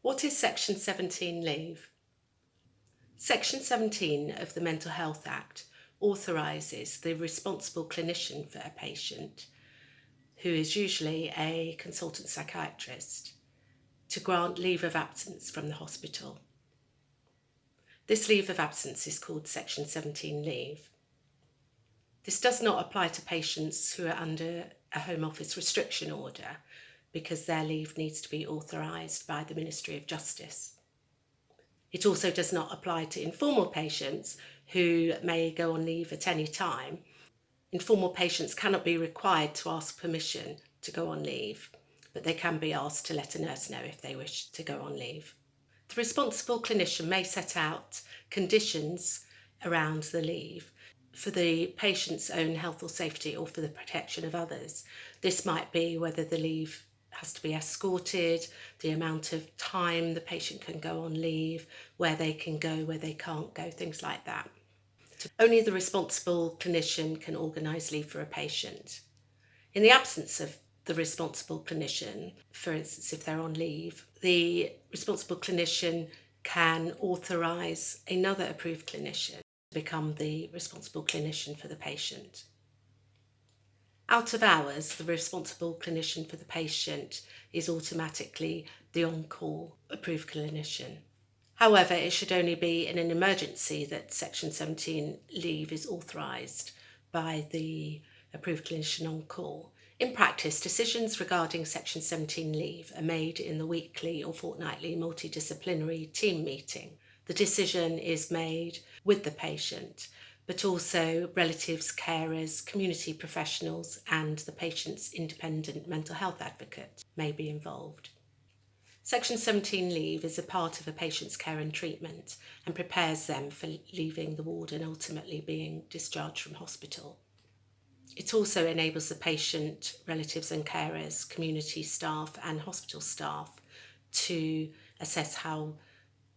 What is Section 17 leave? Section 17 of the Mental Health Act authorises the responsible clinician for a patient, who is usually a consultant psychiatrist, to grant leave of absence from the hospital. This leave of absence is called Section 17 leave. This does not apply to patients who are under a Home Office restriction order because their leave needs to be authorised by the Ministry of Justice. It also does not apply to informal patients who may go on leave at any time. Informal patients cannot be required to ask permission to go on leave, but they can be asked to let a nurse know if they wish to go on leave. The responsible clinician may set out conditions around the leave for the patient's own health or safety or for the protection of others. This might be whether the leave has to be escorted, the amount of time the patient can go on leave, where they can go, where they can't go, things like that. Only the responsible clinician can organise leave for a patient. In the absence of the responsible clinician, for instance, if they're on leave, the responsible clinician can authorise another approved clinician to become the responsible clinician for the patient. Out of hours, the responsible clinician for the patient is automatically the on-call approved clinician. However, it should only be in an emergency that Section 17 leave is authorised by the approved clinician on call. In practice, decisions regarding Section 17 leave are made in the weekly or fortnightly multidisciplinary team meeting. The decision is made with the patient, but also relatives, carers, community professionals, and the patient's independent mental health advocate may be involved. Section 17 leave is a part of a patient's care and treatment and prepares them for leaving the ward and ultimately being discharged from hospital. It also enables the patient, relatives and carers, community staff and hospital staff to assess how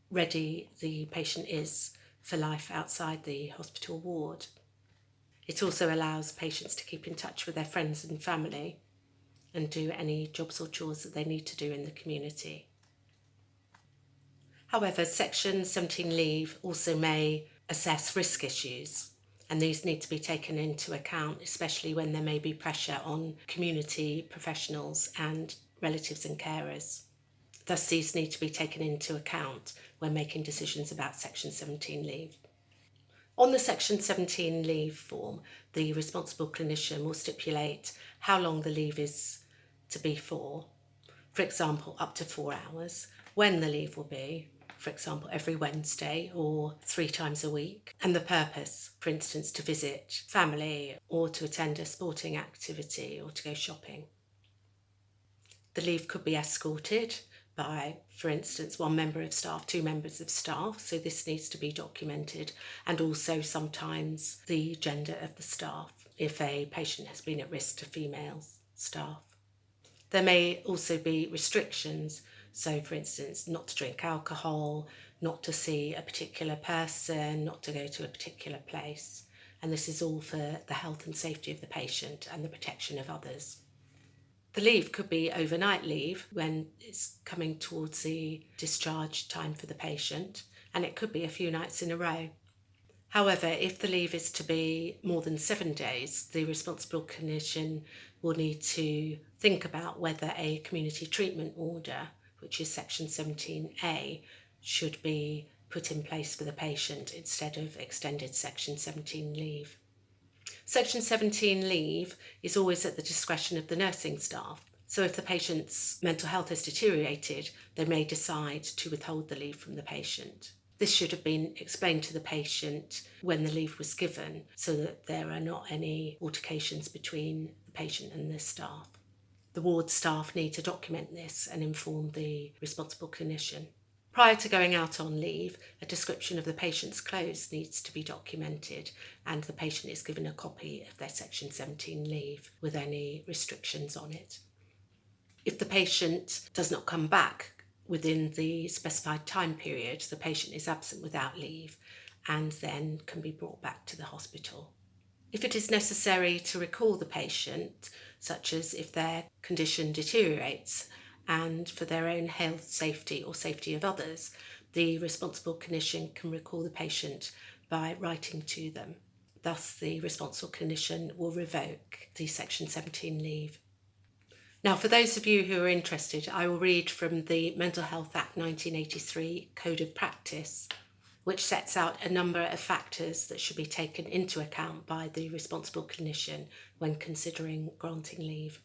ready the patient is for life outside the hospital ward. It also allows patients to keep in touch with their friends and family and do any jobs or chores that they need to do in the community. However, Section 17 leave also may assess risk issues, and these need to be taken into account, especially when there may be pressure on community professionals and relatives and carers. Thus, these need to be taken into account when making decisions about Section 17 leave. On the Section 17 leave form, the responsible clinician will stipulate how long the leave is to be for example, up to 4 hours, when the leave will be, for example, every Wednesday or 3 times a week, and the purpose, for instance, to visit family or to attend a sporting activity or to go shopping. The leave could be escorted by, for instance, 1 member of staff, 2 members of staff, so this needs to be documented, and also sometimes the gender of the staff, if a patient has been at risk to female staff. There may also be restrictions, so for instance, not to drink alcohol, not to see a particular person, not to go to a particular place, and this is all for the health and safety of the patient and the protection of others. The leave could be overnight leave when it's coming towards the discharge time for the patient, and it could be a few nights in a row. However, if the leave is to be more than 7 days, the responsible clinician will need to think about whether a community treatment order, which is Section 17A, should be put in place for the patient instead of extended Section 17 leave. Section 17 leave is always at the discretion of the nursing staff. So if the patient's mental health has deteriorated, they may decide to withhold the leave from the patient. This should have been explained to the patient when the leave was given so that there are not any altercations between the patient and the staff. The ward staff need to document this and inform the responsible clinician. Prior to going out on leave, a description of the patient's clothes needs to be documented, and the patient is given a copy of their Section 17 leave with any restrictions on it. If the patient does not come back within the specified time period, the patient is absent without leave and then can be brought back to the hospital. If it is necessary to recall the patient, such as if their condition deteriorates and for their own health, safety or safety of others, the responsible clinician can recall the patient by writing to them. Thus, the responsible clinician will revoke the Section 17 leave. Now, for those of you who are interested, I will read from the Mental Health Act 1983 Code of Practice, which sets out a number of factors that should be taken into account by the responsible clinician when considering granting leave.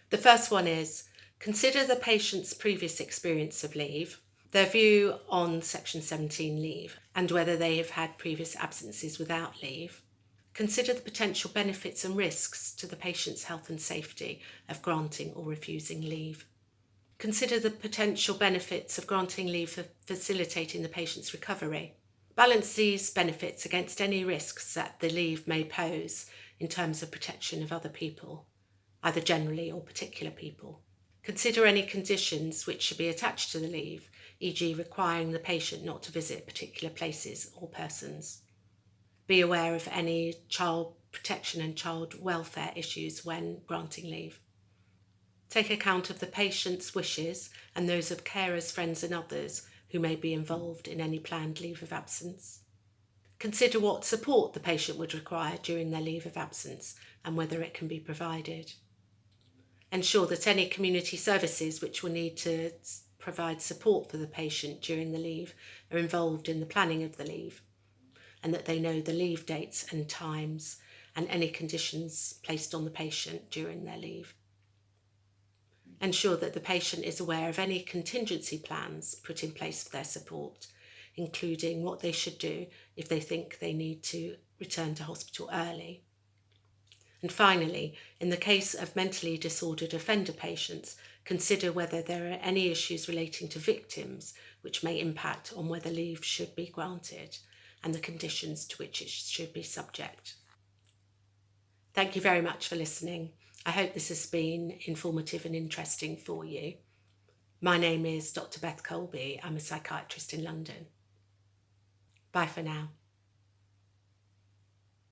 The first one is, consider the patient's previous experience of leave, their view on Section 17 leave, and whether they have had previous absences without leave. Consider the potential benefits and risks to the patient's health and safety of granting or refusing leave. Consider the potential benefits of granting leave for facilitating the patient's recovery. Balance these benefits against any risks that the leave may pose in terms of protection of other people, either generally or particular people. Consider any conditions which should be attached to the leave, e.g. requiring the patient not to visit particular places or persons. Be aware of any child protection and child welfare issues when granting leave. Take account of the patient's wishes and those of carers, friends and others who may be involved in any planned leave of absence. Consider what support the patient would require during their leave of absence and whether it can be provided. Ensure that any community services which will need to provide support for the patient during the leave are involved in the planning of the leave, and that they know the leave dates and times and any conditions placed on the patient during their leave. Ensure that the patient is aware of any contingency plans put in place for their support, including what they should do if they think they need to return to hospital early. And finally, in the case of mentally disordered offender patients, consider whether there are any issues relating to victims which may impact on whether leave should be granted and the conditions to which it should be subject. Thank you very much for listening. I hope this has been informative and interesting for you. My name is Dr. Beth Colby. I'm a psychiatrist in London. Bye for now.